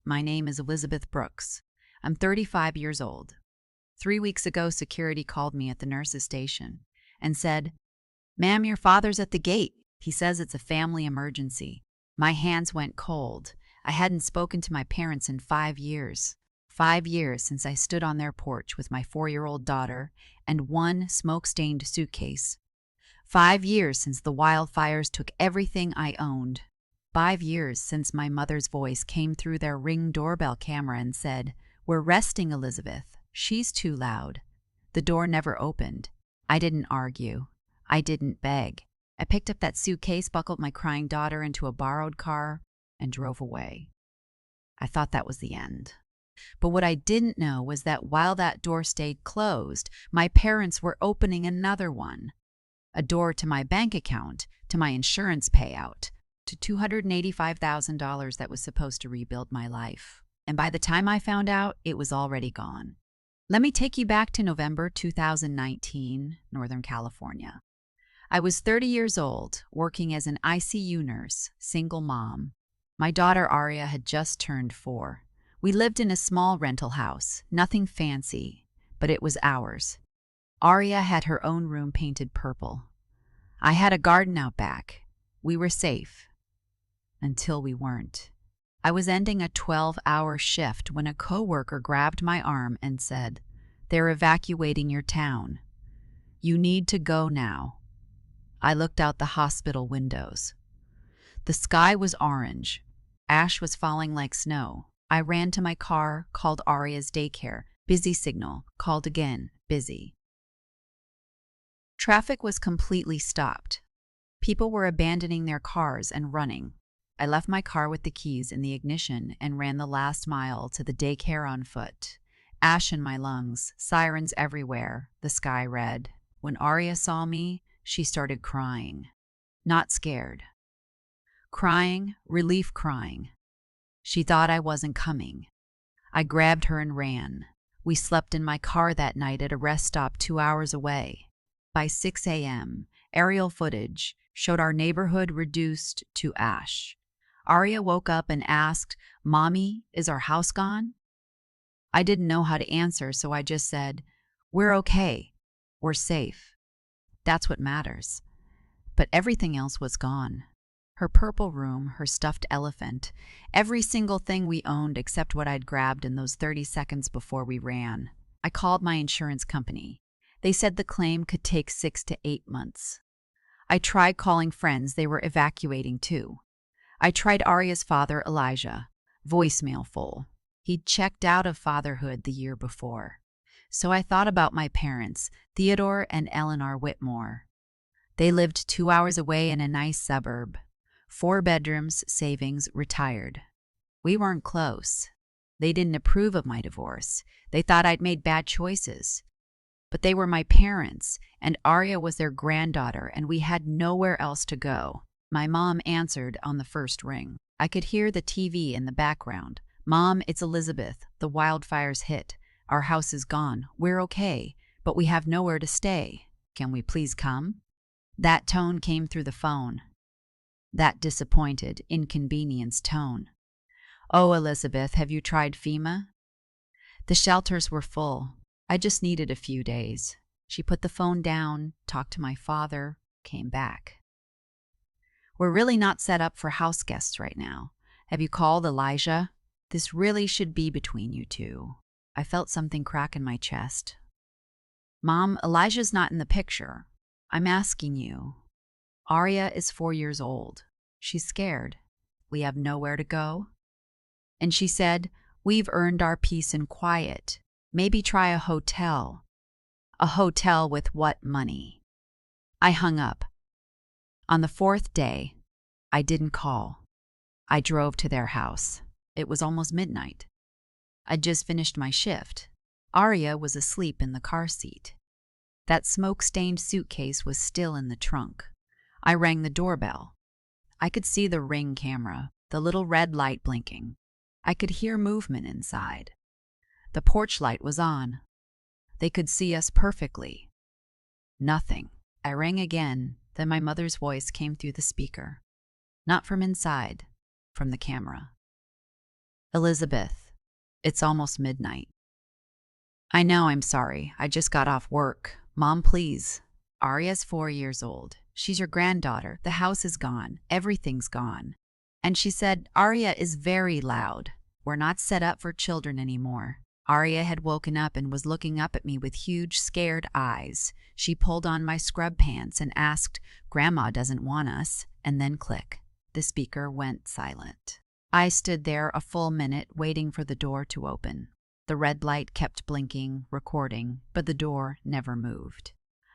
My name is Elizabeth Brooks. I'm 35 years old. 3 weeks ago, security called me at the nurse's station and said, "Ma'am, your father's at the gate. He says it's a family emergency." My hands went cold. I hadn't spoken to my parents in 5 years. 5 years since I stood on their porch with my 4-year-old daughter and one smoke-stained suitcase. 5 years since the wildfires took everything I owned. 5 years since my mother's voice came through their Ring doorbell camera and said, "We're resting, Elizabeth. She's too loud." The door never opened. I didn't argue. I didn't beg. I picked up that suitcase, buckled my crying daughter into a borrowed car, and drove away. I thought that was the end. But what I didn't know was that while that door stayed closed, my parents were opening another one. A door to my bank account, to my insurance payout, to $285,000 that was supposed to rebuild my life. And by the time I found out, it was already gone. Let me take you back to November 2019, Northern California. I was 30 years old, working as an ICU nurse, single mom. My daughter Aria had just turned 4. We lived in a small rental house, nothing fancy, but it was ours. Aria had her own room painted purple. I had a garden out back. We were safe. Until we weren't. I was ending a 12-hour shift when a coworker grabbed my arm and said, "They're evacuating your town. You need to go now." I looked out the hospital windows. The sky was orange. Ash was falling like snow. I ran to my car, called Aria's daycare. Busy signal. Called again. Busy. Traffic was completely stopped. People were abandoning their cars and running. I left my car with the keys in the ignition and ran the last mile to the daycare on foot. Ash in my lungs, sirens everywhere, the sky red. When Aria saw me, she started crying. Not scared. Crying, relief crying. She thought I wasn't coming. I grabbed her and ran. We slept in my car that night at a rest stop 2 hours away. By 6 a.m., aerial footage showed our neighborhood reduced to ash. Aria woke up and asked, "Mommy, is our house gone?" I didn't know how to answer, so I just said, "We're okay. We're safe." That's what matters. But everything else was gone. Her purple room, her stuffed elephant, every single thing we owned except what I'd grabbed in those 30 seconds before we ran. I called my insurance company. They said the claim could take 6 to 8 months. I tried calling friends. They were evacuating too. I tried Aria's father, Elijah. Voicemail full. He'd checked out of fatherhood the year before. So I thought about my parents, Theodore and Eleanor Whitmore. They lived 2 hours away in a nice suburb. 4 bedrooms, savings, retired. We weren't close. They didn't approve of my divorce. They thought I'd made bad choices. But they were my parents, and Aria was their granddaughter, and we had nowhere else to go. My mom answered on the first ring. I could hear the TV in the background. "Mom, it's Elizabeth. The wildfires hit. Our house is gone. We're okay, but we have nowhere to stay. Can we please come?" That tone came through the phone. That disappointed, inconvenienced tone. "Oh, Elizabeth, have you tried FEMA?" "The shelters were full. I just needed a few days." She put the phone down, talked to my father, came back. "We're really not set up for house guests right now. Have you called Elijah? This really should be between you two." I felt something crack in my chest. "Mom, Elijah's not in the picture. I'm asking you. Aria is 4 years old. She's scared. We have nowhere to go." And she said, "We've earned our peace and quiet. Maybe try a hotel." A hotel with what money? I hung up. On the 4th day, I didn't call. I drove to their house. It was almost midnight. I'd just finished my shift. Aria was asleep in the car seat. That smoke-stained suitcase was still in the trunk. I rang the doorbell. I could see the Ring camera, the little red light blinking. I could hear movement inside. The porch light was on. They could see us perfectly. Nothing. I rang again, then my mother's voice came through the speaker. Not from inside, from the camera. Elizabeth, it's almost midnight. I know, I'm sorry. I just got off work. Mom, please. Arya's 4 years old. She's your granddaughter. The house is gone. Everything's gone. And she said, Arya is very loud. We're not set up for children anymore. Arya had woken up and was looking up at me with huge, scared eyes. She pulled on my scrub pants and asked, Grandma doesn't want us, and then click. The speaker went silent. I stood there a full minute waiting for the door to open. The red light kept blinking, recording, but the door never moved.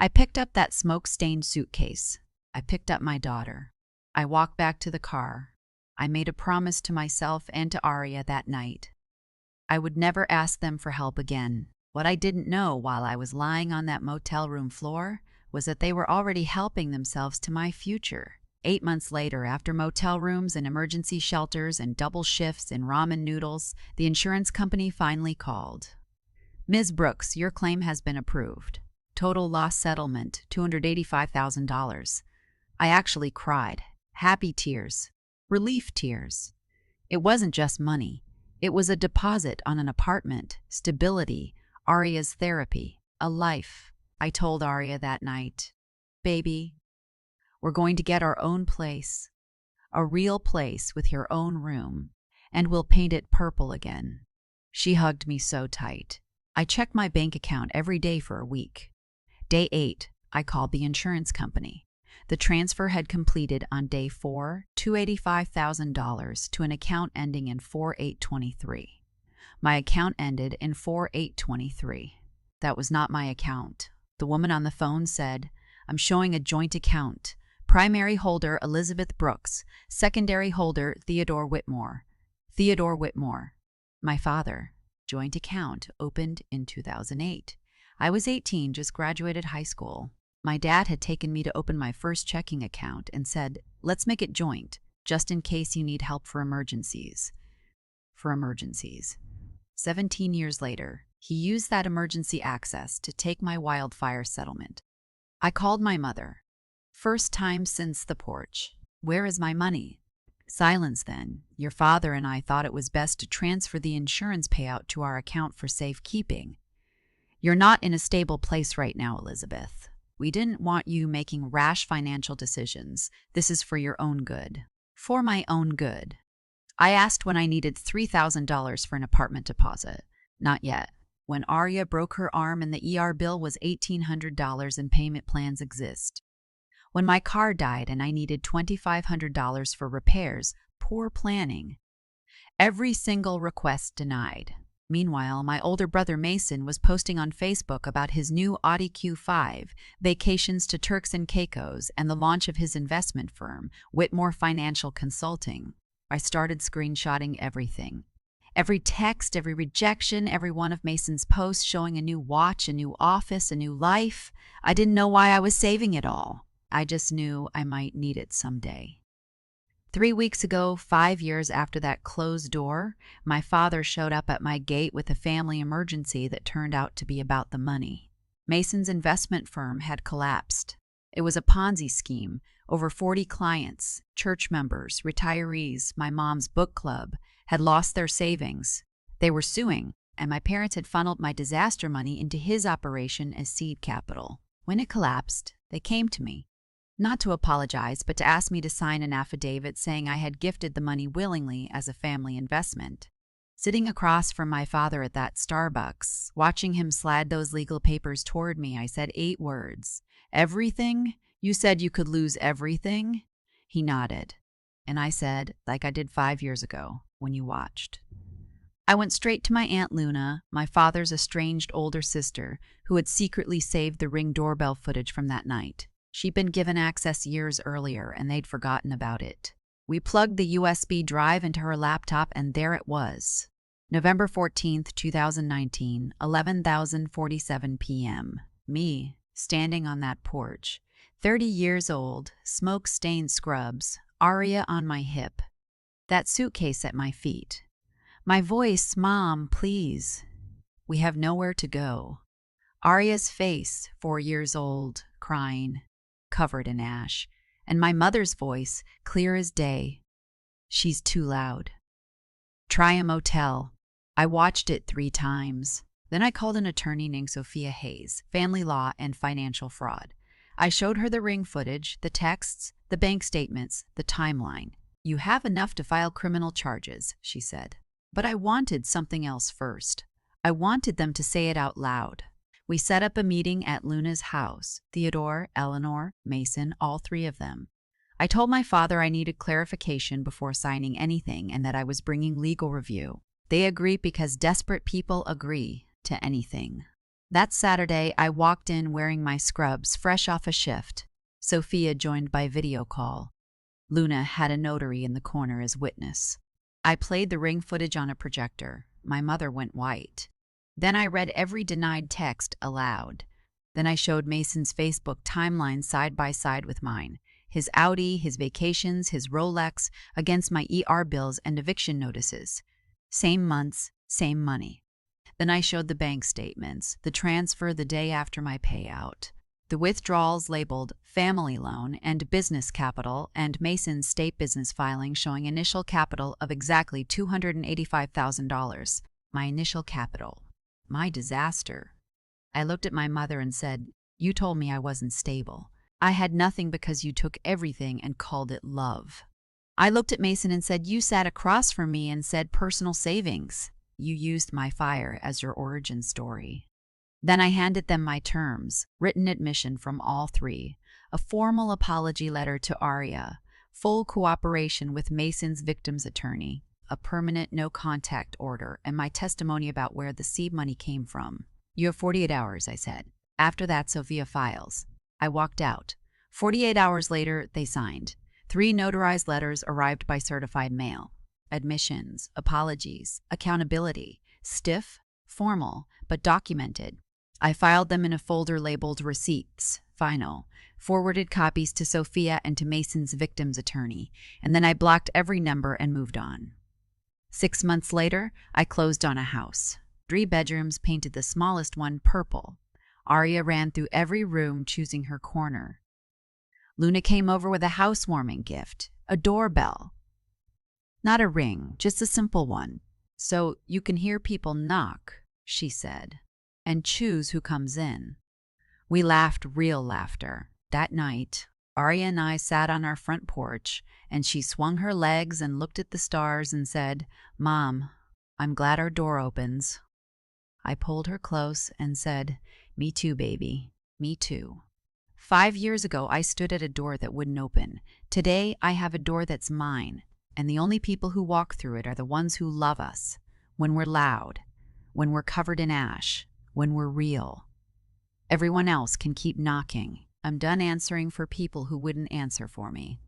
I picked up that smoke-stained suitcase. I picked up my daughter. I walked back to the car. I made a promise to myself and to Arya that night. I would never ask them for help again. What I didn't know while I was lying on that motel room floor was that they were already helping themselves to my future. 8 months later, after motel rooms and emergency shelters and double shifts in ramen noodles, the insurance company finally called. Ms. Brooks, your claim has been approved. Total loss settlement, $285,000. I actually cried. Happy tears. Relief tears. It wasn't just money. It was a deposit on an apartment, stability, Arya's therapy, a life. I told Arya that night, Baby, we're going to get our own place, a real place with your own room, and we'll paint it purple again. She hugged me so tight. I checked my bank account every day for a week. Day 8, I called the insurance company. The transfer had completed on day 4, $285,000 to an account ending in 4823. My account ended in 4823. That was not my account. The woman on the phone said, I'm showing a joint account. Primary holder Elizabeth Brooks, secondary holder Theodore Whitmore. Theodore Whitmore, my father. Joint account opened in 2008. I was 18, just graduated high school. My dad had taken me to open my first checking account and said, let's make it joint, just in case you need help for emergencies. 17 years later, he used that emergency access to take my wildfire settlement. I called my mother. First time since the porch. Where is my money? Silence then. Your father and I thought it was best to transfer the insurance payout to our account for safekeeping. You're not in a stable place right now, Elizabeth. We didn't want you making rash financial decisions. This is for your own good. For my own good. I asked when I needed $3,000 for an apartment deposit. Not yet. When Arya broke her arm and the ER bill was $1,800 and payment plans exist. When my car died and I needed $2,500 for repairs, poor planning. Every single request denied. Meanwhile, my older brother Mason was posting on Facebook about his new Audi Q5, vacations to Turks and Caicos, and the launch of his investment firm, Whitmore Financial Consulting. I started screenshotting everything. Every text, every rejection, every one of Mason's posts showing a new watch, a new office, a new life. I didn't know why I was saving it all. I just knew I might need it someday. 3 weeks ago, 5 years after that closed door, my father showed up at my gate with a family emergency that turned out to be about the money. Mason's investment firm had collapsed. It was a Ponzi scheme. Over 40 clients, church members, retirees, my mom's book club, had lost their savings. They were suing, and my parents had funneled my disaster money into his operation as seed capital. When it collapsed, they came to me. Not to apologize, but to ask me to sign an affidavit saying I had gifted the money willingly as a family investment. Sitting across from my father at that Starbucks, watching him slide those legal papers toward me, I said 8 words. Everything? You said you could lose everything? He nodded. And I said, like I did 5 years ago, when you watched. I went straight to my Aunt Luna, my father's estranged older sister, who had secretly saved the Ring doorbell footage from that night. She'd been given access years earlier, and they'd forgotten about it. We plugged the USB drive into her laptop, and there it was. November 14th, 2019, 11:47 p.m. Me, standing on that porch. 30 years old, smoke-stained scrubs, Arya on my hip. That suitcase at my feet. My voice, Mom, please. We have nowhere to go. Arya's face, 4 years old, crying, covered in ash, and my mother's voice, clear as day. She's too loud. Try a motel. I watched it 3 times. Then I called an attorney named Sophia Hayes, family law and financial fraud. I showed her the ring footage, the texts, the bank statements, the timeline. You have enough to file criminal charges, she said. But I wanted something else first. I wanted them to say it out loud. We set up a meeting at Luna's house, Theodore, Eleanor, Mason, all 3 of them. I told my father I needed clarification before signing anything and that I was bringing legal review. They agreed because desperate people agree to anything. That Saturday, I walked in wearing my scrubs, fresh off a shift. Sophia joined by video call. Luna had a notary in the corner as witness. I played the ring footage on a projector. My mother went white. Then I read every denied text aloud. Then I showed Mason's Facebook timeline side by side with mine. His Audi, his vacations, his Rolex, against my ER bills and eviction notices. Same months, same money. Then I showed the bank statements, the transfer the day after my payout, the withdrawals labeled family loan and business capital, and Mason's state business filing showing initial capital of exactly $285,000. My initial capital. My disaster. I looked at my mother and said, "You told me I wasn't stable. I had nothing because you took everything and called it love." I looked at Mason and said, "You sat across from me and said personal savings. You used my fire as your origin story." Then I handed them my terms, written admission from all 3, a formal apology letter to Aria, full cooperation with Mason's victim's attorney, a permanent no-contact order, and my testimony about where the seed money came from. "You have 48 hours, I said. After that, Sophia files." I walked out. 48 hours later, they signed. 3 notarized letters arrived by certified mail. Admissions, apologies, accountability, stiff, formal, but documented. I filed them in a folder labeled Receipts, Final, forwarded copies to Sophia and to Mason's victim's attorney, and then I blocked every number and moved on. 6 months later, I closed on a house. 3 bedrooms, painted the smallest one purple. Aria ran through every room, choosing her corner. Luna came over with a housewarming gift, a doorbell. Not a ring, just a simple one. "So you can hear people knock," she said, "and choose who comes in." We laughed real laughter. That night, Aria and I sat on our front porch, and she swung her legs and looked at the stars and said, "Mom, I'm glad our door opens." I pulled her close and said, "Me too, baby. Me too." 5 years ago, I stood at a door that wouldn't open. Today, I have a door that's mine, and the only people who walk through it are the ones who love us, when we're loud, when we're covered in ash, when we're real. Everyone else can keep knocking. I'm done answering for people who wouldn't answer for me.